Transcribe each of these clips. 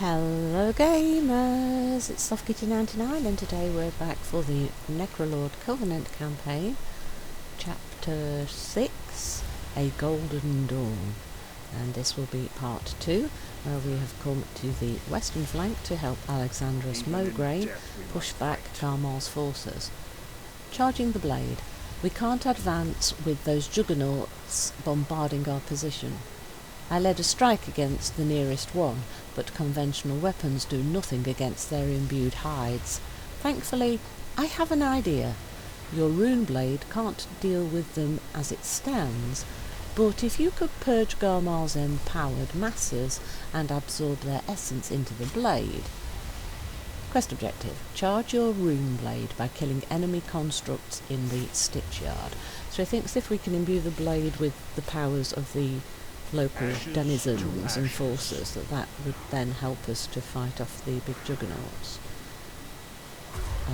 Hello gamers, it's SoftKitty99 and today we're back for the Necrolord Covenant campaign, chapter 6, A Golden Dawn, and this will be part 2, where we have come to the western flank to help Alexandra's Mograine push back Gharmal's forces. Charging the blade, we can't advance with those juggernauts bombarding our position. I led a strike against the nearest one, but conventional weapons do nothing against their imbued hides. Thankfully, I have an idea. Your rune blade can't deal with them as it stands, but if you could purge Gharmal's empowered masses and absorb their essence into the blade. Quest objective: charge your rune blade by killing enemy constructs in the stitch yard. So he thinks if we can imbue the blade with the powers of the local denizens and forces, that would then help us to fight off the big juggernauts.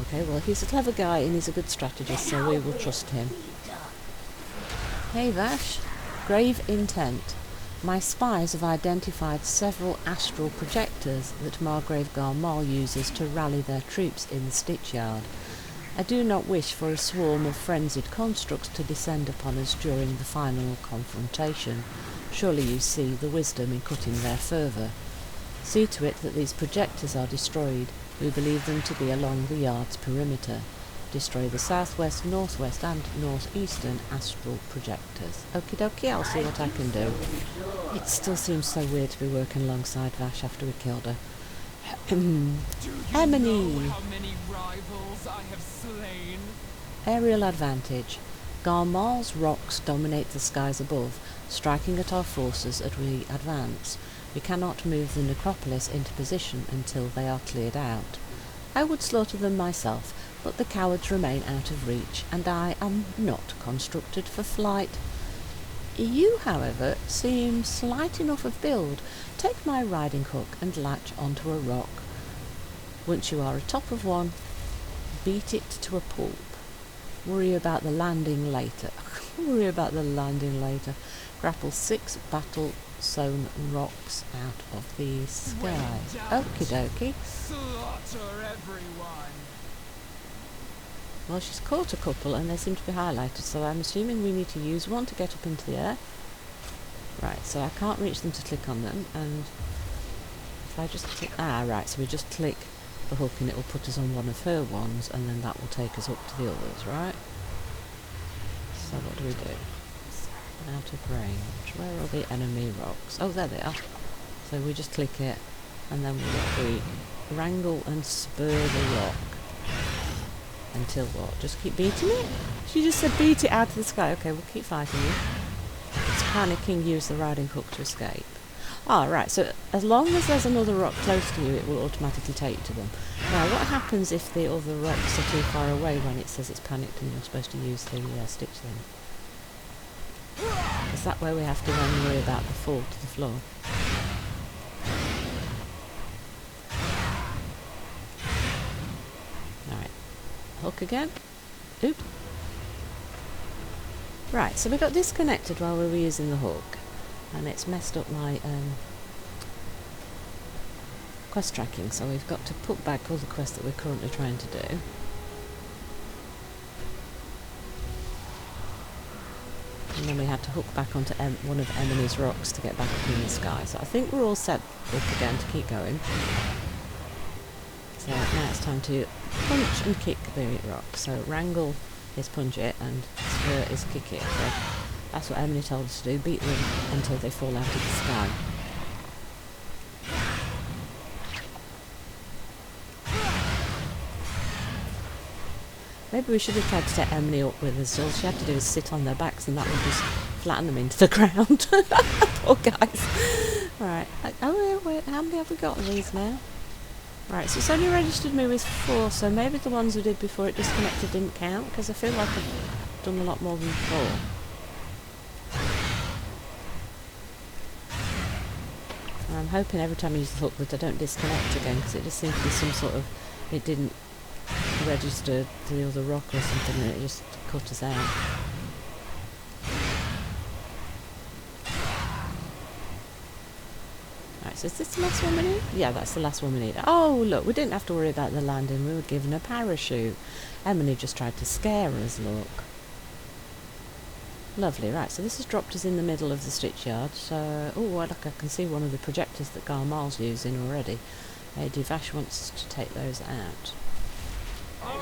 Okay, well he's a clever guy and he's a good strategist, so we will trust him. Hey Vash, grave intent. My spies have identified several astral projectors that Margrave Gharmal uses to rally their troops in the stitch yard. I do not wish for a swarm of frenzied constructs to descend upon us during the final confrontation. Surely you see the wisdom in cutting their fervour. See to it that these projectors are destroyed. We believe them to be along the yard's perimeter. Destroy the southwest, northwest and northeastern astral projectors. Okie dokie, I'll see what I can do. It still seems so weird to be working alongside Vash after we killed her. Emily! How many rivals I have slain? Aerial advantage. Gharmal's rocks dominate the skies above, striking at our forces as we advance. We cannot move the necropolis into position until they are cleared out. I would slaughter them myself, but the cowards remain out of reach, and I am not constructed for flight. You, however, seem slight enough of build. Take my riding hook and latch onto a rock. Once you are atop of one, beat it to a pulp. Worry about the landing later. Worry about the landing later. Grapple 6 battle-sown rocks out of the sky. Okie dokie. Slaughter everyone. Well, she's caught a couple and they seem to be highlighted, so I'm assuming we need to use one to get up into the air. Right, so I can't reach them to click on them, and if I just click... right, so we just click the hook and it will put us on one of her ones, and then that will take us up to the others, right? So what do? Out of range. Where are the enemy rocks? Oh, there they are. So we just click it, and then we wrangle and spur the rock. Until what? Just keep beating it? She just said beat it out of the sky. Okay, we'll keep fighting you. It's panicking, use the riding hook to escape. Right, so as long as there's another rock close to you, it will automatically take you to them. Now, what happens if the other rocks are too far away when it says it's panicked and you're supposed to use the stitch thing? Is that where we have to then worry about the fall to the floor? Alright, hook again. Oop. Right, so we got disconnected while we were using the hook, and it's messed up my quest tracking, so we've got to put back all the quests that we're currently trying to do. And then we had to hook back onto one of Emily's rocks to get back up in the sky. So I think we're all set up again to keep going. So now it's time to punch and kick the rock. So wrangle is punch it and spur is kick it. So that's what Emily told us to do, beat them until they fall out of the sky. Maybe we should have tried to set Emily up with us. All she had to do was sit on their backs and that would just flatten them into the ground. Poor guys. Right. Oh, wait, how many have we got of these now? Right, so it's only registered me with 4, so maybe the ones we did before it disconnected didn't count, because I feel like I've done a lot more than 4. And I'm hoping every time I use the hook that I don't disconnect again, because it just seems to be some sort of... it didn't register to the other rock or something and it just cut us out. Right, So is this the last one we need? Yeah, that's the last one we need. Oh, look, we didn't have to worry about the landing. We were given a parachute. Emily just tried to scare us, look. Lovely, right, so this has dropped us in the middle of the stitch yard. So, oh, look, I can see one of the projectors that Gharmal's using already. Divash wants to take those out.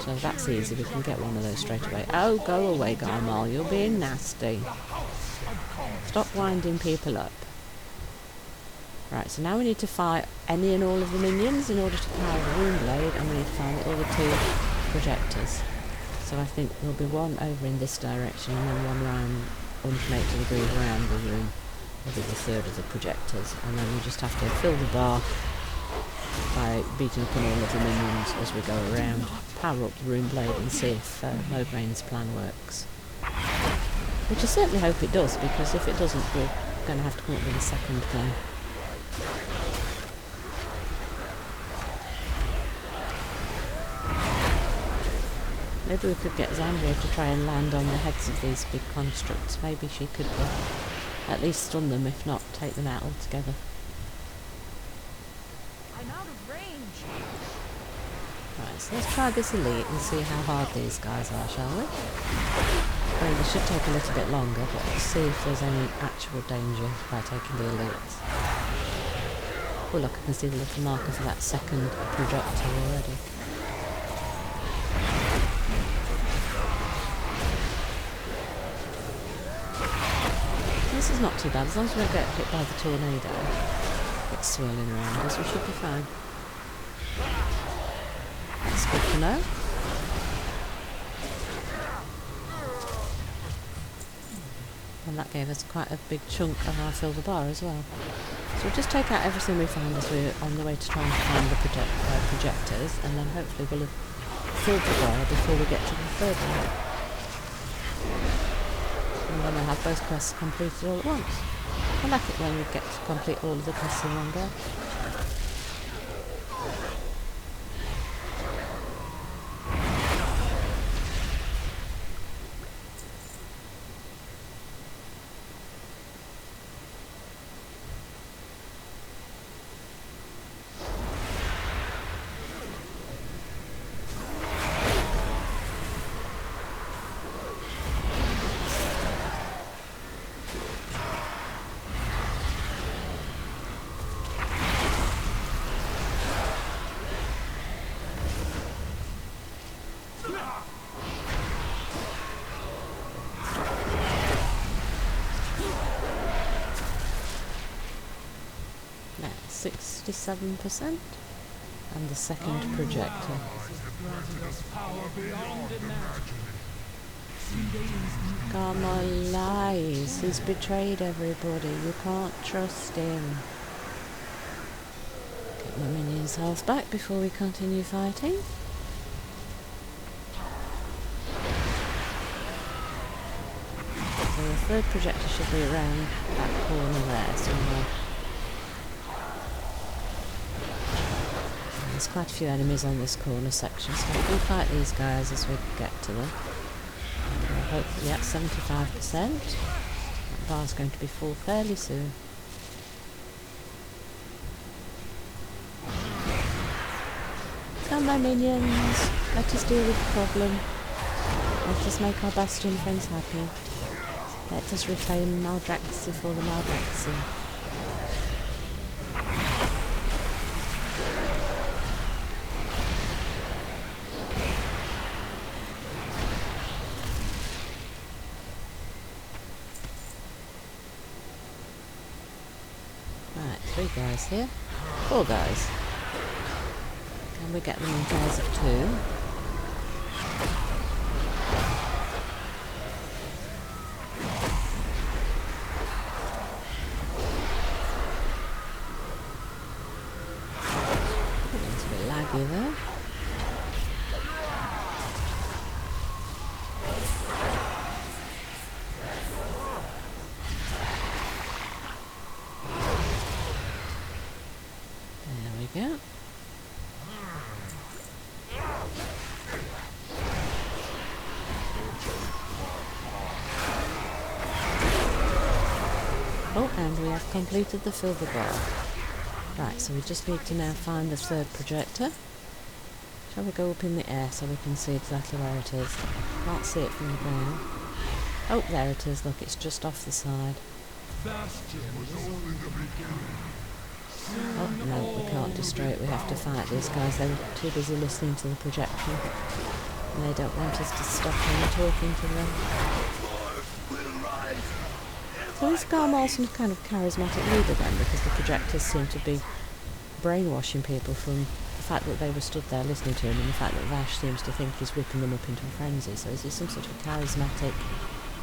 So that's easy, we can get one of those straight away. Oh, go away, Gharmal, you're being nasty. Stop winding people up. Right, so now we need to fight any and all of the minions in order to power the rune blade, and we need to find all the 2 projectors. So I think there'll be one over in this direction and then one round 180 degrees around the room. Will be the 3rd of the projectors, and then we just have to fill the bar by beating up on all of the minions as we go around, power up the rune blade and see if Mograin's plan works. Which I certainly hope it does, because if it doesn't, we're going to have to come up with a second plan. Maybe we could get Zandria to try and land on the heads of these big constructs. Maybe she could at least stun them, if not take them out altogether. I'm out of range. Right, so let's try this elite and see how hard these guys are, shall we? I mean, they should take a little bit longer, but let's see if there's any actual danger by taking the elites. Oh look, I can see the little marker for that second projector already. This is not too bad, as long as we don't get hit by the tornado. It's swirling around us, we should be fine. That's good to know. And that gave us quite a big chunk of our silver bar as well. So we'll just take out everything we find as we're on the way to try and find the projectors, and then hopefully we'll have filled the bar before we get to the 3rd one. And then we'll have both quests completed all at once. I like it when we get to complete all of the quests in one go. Now, 67%. And the second projector. Gharmal lies. He's betrayed everybody. You can't trust him. Get my minions' health back before we continue fighting. So the 3rd projector should be around that corner there somewhere. There's quite a few enemies on this corner section, so we'll fight these guys as we get to them. Hopefully at 75%. That bar's going to be full fairly soon. Come on, minions, let us deal with the problem. Let us make our Bastion friends happy. Let us reclaim Maldraxxi for the Maldraxxi. Right, 3 guys here. 4 guys. Can we get them in pairs of 2? It's a bit laggy there. There we go. Oh, and we have completed the silver bar. Right, so we just need to now find the third projector. Shall we go up in the air so we can see exactly where it is? Can't see it from the ground. Oh, there it is. Look, it's just off the side. Oh, no, we can't destroy it. We have to fight these guys. They're too busy listening to the projection. And they don't want us to stop them talking to them. So is Gharmal some kind of charismatic leader then? Because the projectors seem to be brainwashing people from the fact that they were stood there listening to him and the fact that Vash seems to think he's whipping them up into a frenzy. So is he some sort of charismatic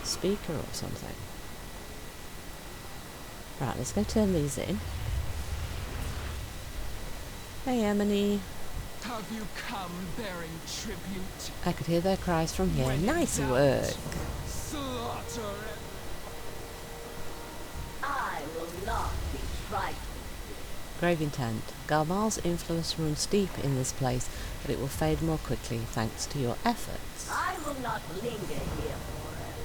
speaker or something? Right, let's go turn these in. Hey, Emily. Have you come bearing tribute? I could hear their cries from here. When Nice in doubt, work. Slaughter. I will not be frightened. Grave intent. Gharmal's influence runs deep in this place, but it will fade more quickly thanks to your efforts. I will not linger here forever.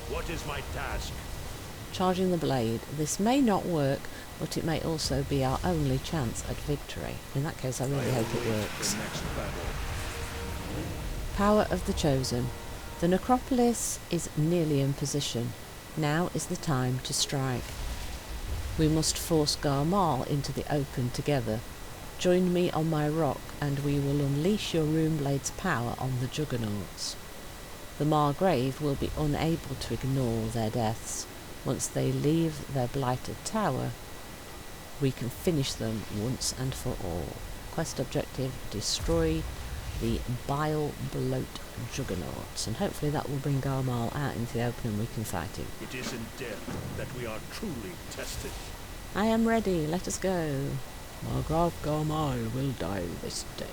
What is my task? Charging the blade. This may not work, but it may also be our only chance at victory. In that case, I really hope it works. Next battle. Power of the Chosen. The Necropolis is nearly in position. Now is the time to strike. We must force Gharmal into the open together. Join me on my rock and we will unleash your Runeblade's power on the Juggernauts. The Margrave will be unable to ignore their deaths. Once they leave their blighted tower, we can finish them once and for all. Quest objective, destroy the Bile Bloat Juggernauts. And hopefully that will bring Gharmal out into the open and we can fight him. It is in death that we are truly tested. I am ready, let us go. Margrave Gharmal will die this day.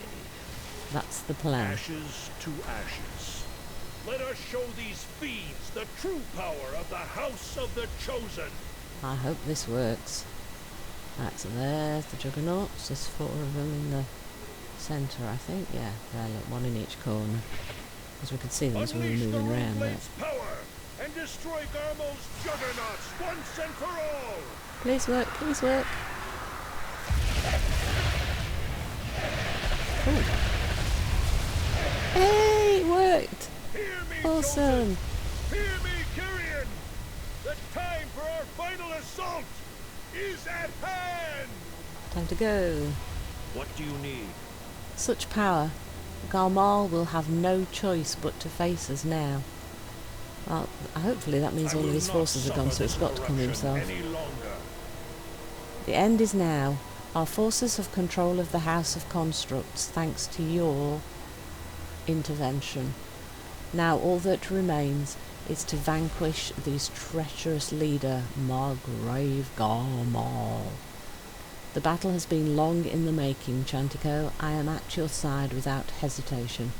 That's the plan. Ashes to ashes. Let us show these fiends the true power of the House of the Chosen. I hope this works. Right, so there's the Juggernauts. There's 4 of them in the centre, I think. Yeah, there, look, 1 in each corner. As we can see them as we were Unleash the moving around there. Runeblade's power and destroy Gharmal's Juggernauts once and for all. Please work, please work. Ooh. Hey, it worked! Hear me, Awesome! Chosen. Hear me, Kyrian. The time for our final assault is at hand. Time to go. What do you need? Such power. Gharmal will have no choice but to face us now. Well, hopefully that means I all of will his not forces are gone, so suffer it's this got to come corruption himself. any longer. The end is now. Our forces have control of the House of Constructs, thanks to your intervention. Now all that remains is to vanquish this treacherous leader, Margrave Gharmal. The battle has been long in the making, Chantico. I am at your side without hesitation.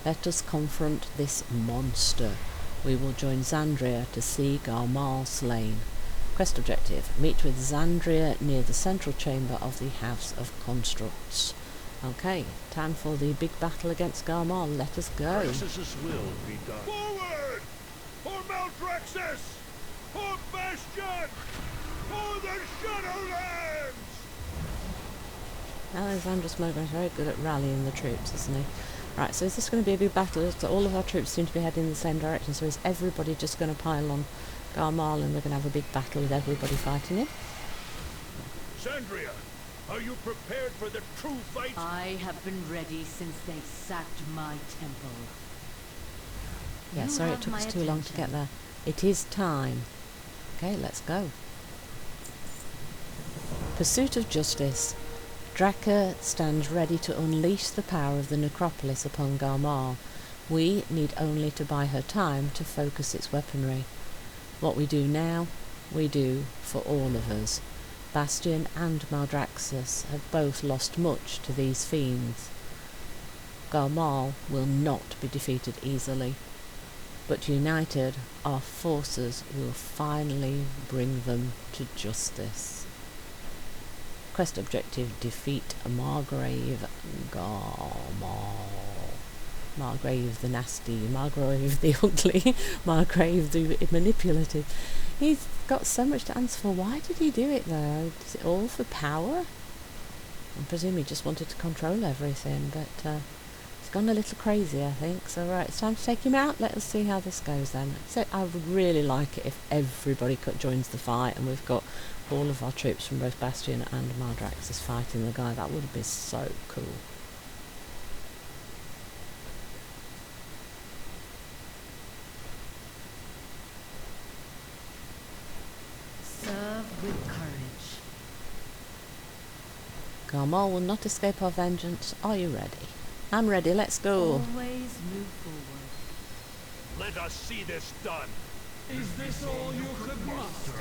Let us confront this monster. We will join Xandria to see Gharmal slain. Quest objective. Meet with Xandria near the central chamber of the House of Constructs. Okay, time for the big battle against Gharmal. Let us go. Narcissus will be done. Forward! For Maldraxxus! For Bastion! For the Shadowlands! Alexander Smuggler is very good at rallying the troops, isn't he? Right, so is this going to be a big battle? So all of our troops seem to be heading in the same direction, so is everybody just going to pile on Gharmal and we're going to have a big battle with everybody fighting him? Xandria, are you prepared for the true fight? I have been ready since they sacked my temple. Yeah, You sorry it have took my us too long to get attention. there. It is time. Okay, let's go. Pursuit of Justice. Draka stands ready to unleash the power of the Necropolis upon Gharmal. We need only to buy her time to focus its weaponry. What we do now, we do for all of us. Bastion and Maldraxxus have both lost much to these fiends. Gharmal will not be defeated easily, but united, our forces will finally bring them to justice. Quest objective, defeat Margrave Gharmal. Margrave the nasty, Margrave the ugly, Margrave the manipulative. He's got so much to answer for. Why did he do it though? Is it all for power? I presume he just wanted to control everything, but he's gone a little crazy, I think. So right, it's time to take him out. Let us see how this goes then. So I would really like it if everybody joins the fight, and we've got all of our troops from both Bastion and Maldraxxus fighting the guy. That would be so cool. Serve with courage. Gharmal will not escape our vengeance. Are you ready? I'm ready, let's go. Always move forward. Let us see this done. Is this all you could muster?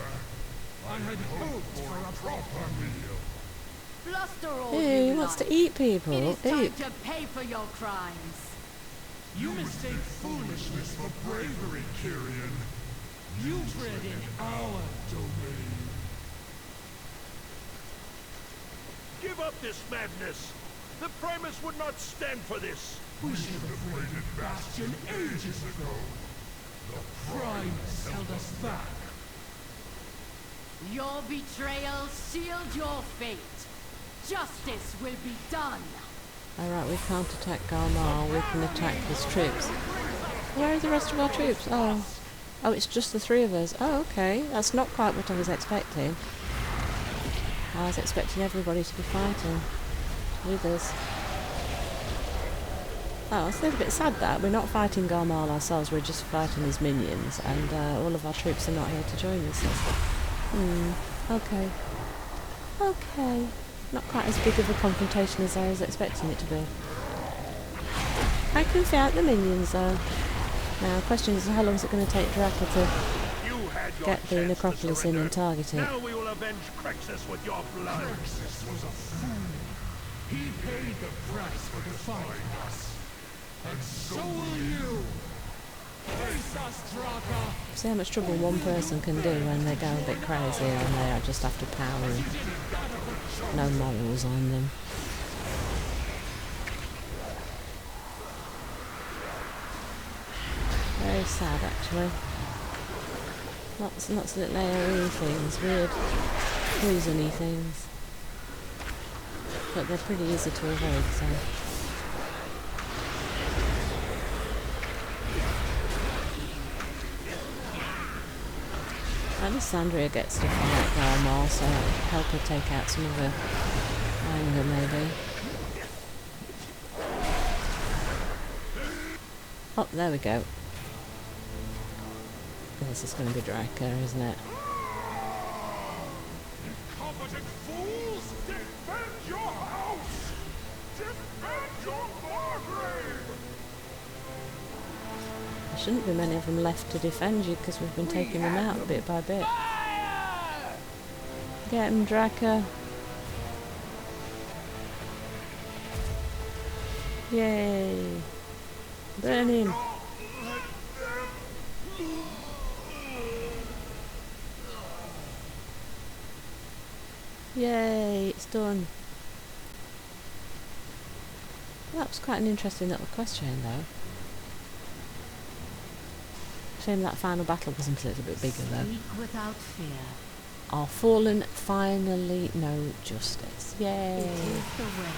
I had hoped for a proper meal. Bluster all Ew, he you wants like. to eat It people. is time Ew. to pay for your crimes. You mistake foolishness for bravery, Kyrian. You tread in our domain. Give up this madness. The Primus would not stand for this. We should have raided Bastion ages ago. The Primus held us back. Your betrayal sealed your fate. Justice will be done. Alright, we can't attack Gharmal, we can attack his troops. Where are the rest of our troops? Oh, it's just the three of us. Oh, okay, that's not quite what I was expecting. I was expecting everybody to be fighting with us. Oh, it's a little bit sad that we're not fighting Gharmal ourselves, we're just fighting his minions, and all of our troops are not here to join us. Okay. Okay. Not quite as big of a confrontation as I was expecting it to be. I can fight the minions though. Now, the question is, how long is it going to take Draka to You had your get the chance to necropolis in surrender. and target it? Now we will avenge Crexus with your blood. Crexus was a fool. He paid the price for defying us. And so will you. Face us, Draka. See how much trouble one person can do when they go a bit crazy and they are just after power and no morals on them. Very sad actually. Lots of little AoE things, weird poisony things. But they're pretty easy to avoid, so. Alessandria gets to fight Gharmal, so help her take out some of her anger maybe. Oh, there we go. This is going to be Draka, isn't it? Incompetent fools! Defend your house! Defend your Margrave! There shouldn't be many of them left to defend you because we've been taking them out bit by bit. Get him, Draka. Yay! Burn him! Yay! It's done. That was quite an interesting little question though. Shame that final battle wasn't a little bit bigger though. Speak without fear. Our fallen finally know justice. Yay! It is the way.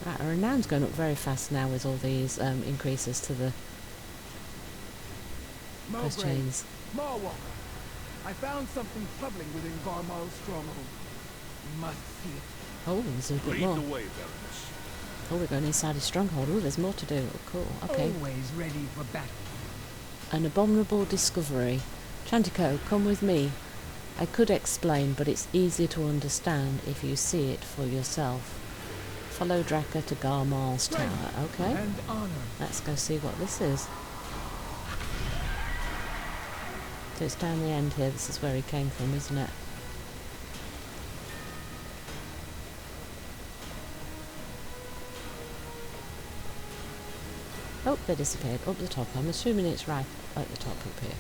Right, our renown's going up very fast now with all these increases to the quest chains. Marwalker, I found something troubling within Gharmal's stronghold. We must see it. Oh, there's a bit Lead more. the way, Baroness. Oh, we're going inside his stronghold. Oh, there's more to do. Oh, cool. Okay. Always ready for battle. An abominable discovery. Chantico, come with me. I could explain, but it's easier to understand if you see it for yourself. Follow Draka to Gharmal's tower. Okay. And honor. Let's go see what this is. So it's down the end here. This is where he came from, isn't it? Oh, they disappeared. Up the top. I'm assuming it's right at the top up here.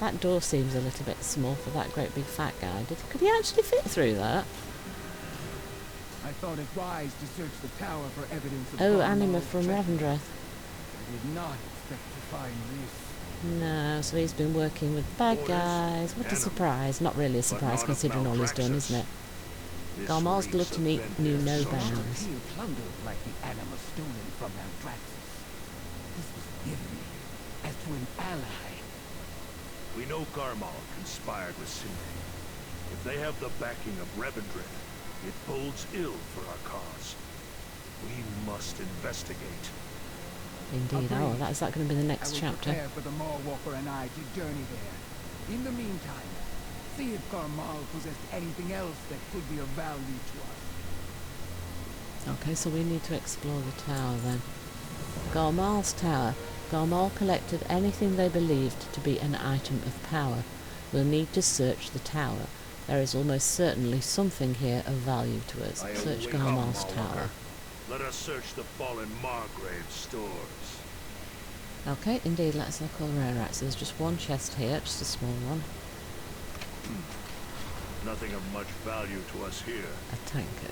That door seems a little bit small for that great big fat guy. Could he actually fit through that? I thought it wise to search the tower for evidence of Oh, Gharmal's Anima from treachery. Ravendreth. I did not expect to find this. No, so he's been working with bad Orders, guys. What a Anima. surprise. Not really a surprise not of considering all he's done, Maldraxxus. isn't it? This Gharmal's reeks of gluttony knew no vengeance. bounds. Feel plundered like the anima stolen from Maldraxxus. This was given as to an ally. We know Gharmal conspired with Sindri. If they have the backing of Revendreth, it bodes ill for our cause. We must investigate. Indeed. Oh, is that going to be the next I will chapter? prepare for the Maw-Walker and I to journey there. In the meantime, see if Gharmal possessed anything else that could be of value to us. Okay, so we need to explore the tower then. Gharmal's tower. Gharmal collected anything they believed to be an item of power. We'll need to search the tower. There is almost certainly something here of value to us. I Search await Gharmal's Maw-Walker. tower. Let us search the fallen Margrave's stores. Okay, indeed, let's look all around. Right, so there's just one chest here, just a small one. Nothing of much value to us here. A tankard.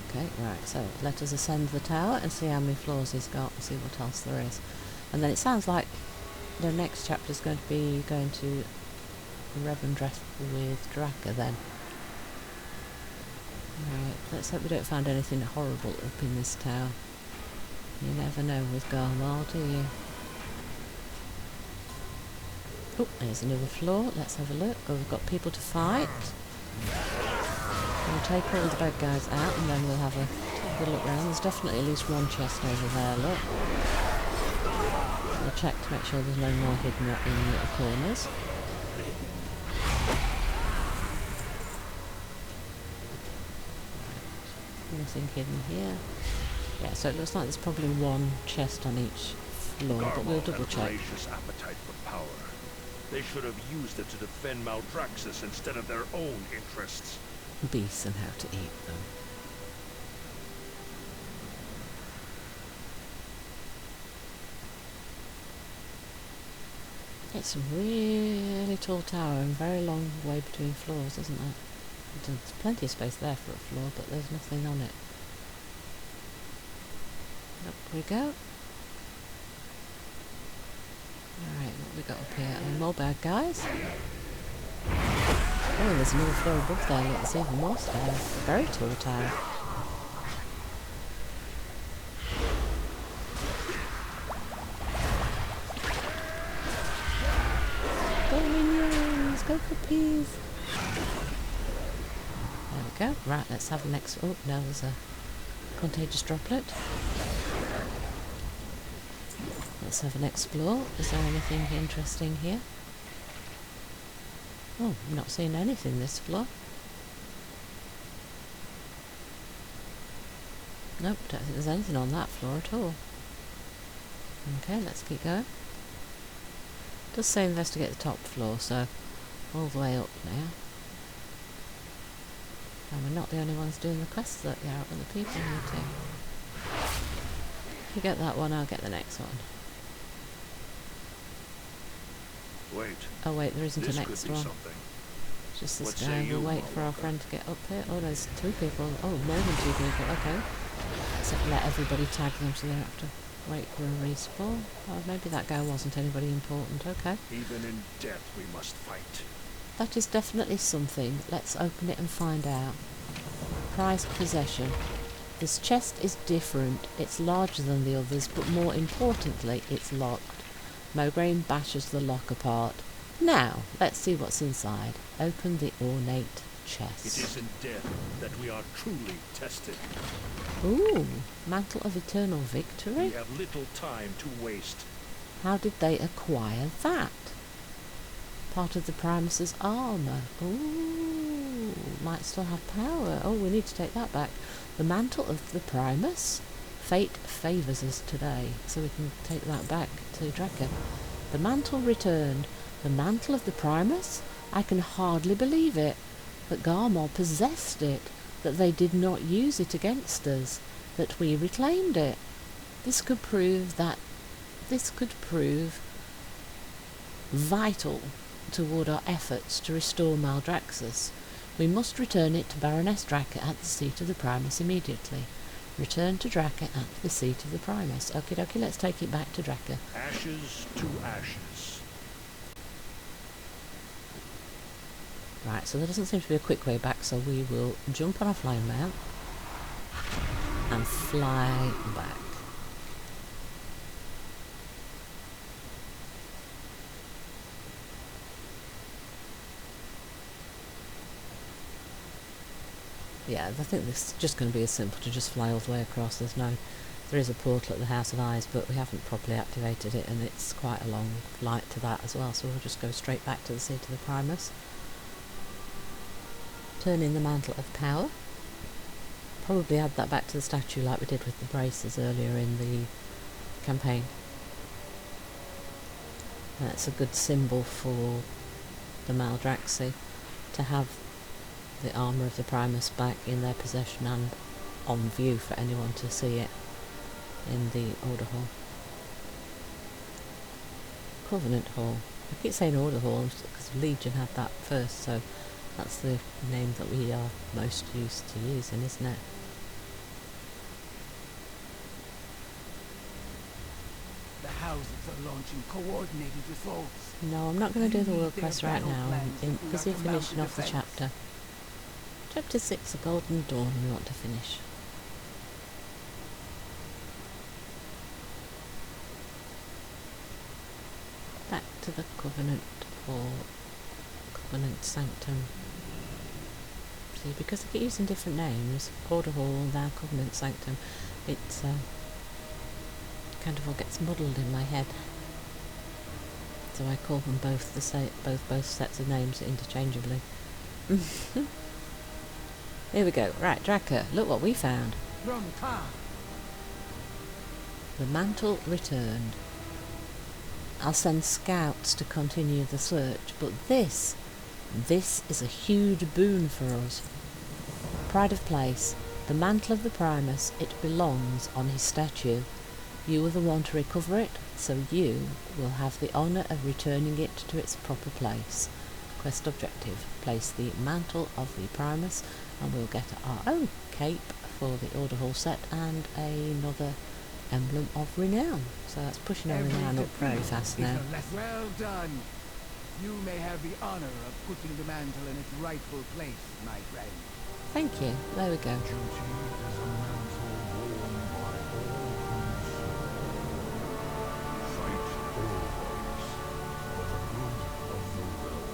Okay, right, so let us ascend the tower and see how many floors he's got and see what else there is. And then it sounds like the next chapter is going to be going to Revendreth with Draka then. Right, let's hope we don't find anything horrible up in this tower. You never know with Gharmal, do you? Oh, there's another floor. Let's have a look. Oh, we've got people to fight. We'll take all the bad guys out and then we'll have a good look around. There's definitely at least one chest over there, look. We'll check to make sure there's no more hidden in little corners. Nothing hidden here. Yeah, so it looks like there's probably one chest on each floor, but we'll double check. Voracious appetite for power. They should have used it to defend Maldraxxus instead of their own interests. Beasts and how to eat them. It's a really tall tower and very long way between floors, isn't it? There's plenty of space there for a floor, but there's nothing on it. Up we go. Alright, what we got up here? Oh, more bad guys. Oh, there's another floor above there. Look, there's even more stairs. A very tall tower. Go minions! Go for peas! There we go. Right, let's have the next... Oh, now there's a contagious droplet. Let's have an explore. Is there anything interesting here? Oh, I'm not seeing anything this floor. Nope, don't think there's anything on that floor at all. Okay, let's keep going. It does say investigate the top floor, so all the way up now. And we're not the only ones doing the quests that are out with the people meeting. If you get that one, I'll get the next one. Wait. Oh wait, there isn't This a could next be one. something. Just this What guy. say We'll you, wait for our Maw-Walker? friend to get up here. Oh, there's two people. Oh, more than two people. Okay. Let's let everybody tag them so they don't have to wait for a respawn. Oh, maybe that guy wasn't anybody important. Okay. Even in death we must fight. That is definitely something. Let's open it and find out. Prized possession. This chest is different. It's larger than the others, but more importantly, it's locked. Mograine bashes the lock apart. Now, let's see what's inside. Open the ornate chest. It is in death that we are truly tested. Ooh, Mantle of Eternal We Victory? have little time to waste. How did they acquire that? Part of the Primus's armour. Ooh, might still have power. Oh, we need to take that back. The Mantle of the Primus? Fate favours us today, so we can take that back to Draka. The mantle returned. The Mantle of the Primus? I can hardly believe it. That Gharmal possessed it. That they did not use it against us. That we reclaimed it. This could prove vital toward our efforts to restore Maldraxxus. We must return it to Baroness Draka at the seat of the Primus immediately. Return to Draka at the seat of the Primus. Okie dokie, let's take it back to Draka. Ashes to ashes. Right, so there doesn't seem to be a quick way back, so we will jump on our flying mount and fly back. Yeah, I think this is just going to be as simple to just fly all the way across. There is a portal at the House of Eyes, but we haven't properly activated it, and it's quite a long flight to that as well, so we'll just go straight back to the seat of the Primus. Turn in the Mantle of Power. Probably add that back to the statue like we did with the braces earlier in the campaign. That's a good symbol for the Maldraxxi, to have the armour of the Primus back in their possession and on view for anyone to see it in the Order Hall. Covenant Hall. I keep saying Order Hall because Legion had that first, so that's the name that we are most used to using, isn't it? The houses are launching coordinated assaults. No, I'm not going to do the world quest right now. I'm busy finishing off the chapter. Chapter 6, A Golden Dawn, we want to finish. Back to the Covenant Hall. Covenant Sanctum. See, because they get using different names, Order Hall, now Covenant Sanctum, it's kind of all gets muddled in my head. So I call them both both sets of names interchangeably. Here we go. Right, Draka, look what we found. The mantle returned. I'll send scouts to continue the search, but this is a huge boon for us. Pride of place, the mantle of the Primus, it belongs on his statue. You were the one to recover it, so you will have the honour of returning it to its proper place. Quest objective, place the mantle of the Primus, and we'll get our own cape for the Order Hall set and another emblem of renown. So that's pushing our renown up very fast now. Well done. You may have the honour of putting the mantle in its rightful place, my friend. Thank you. There we go. Duty is a mantle worn by all who fight always for the good of the realm.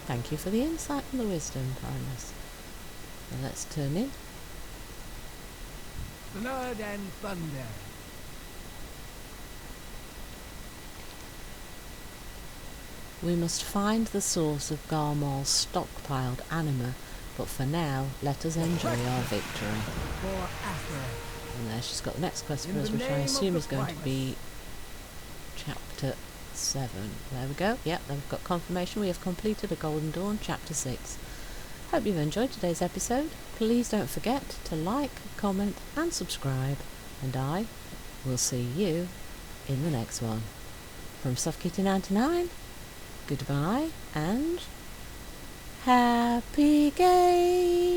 Thank you for the insight and the wisdom, Primus. Now let's turn in. Blood and thunder. We must find the source of Gharmal's stockpiled anima, but for now, let us enjoy our victory. And there she's got the next quest for us, which I assume is going to be Chapter 7. There we go. Yep, we've got confirmation. We have completed A Golden Dawn, Chapter 6. Hope you've enjoyed today's episode. Please don't forget to like, comment and subscribe. And I will see you in the next one. From StuffKitty99, goodbye and happy game!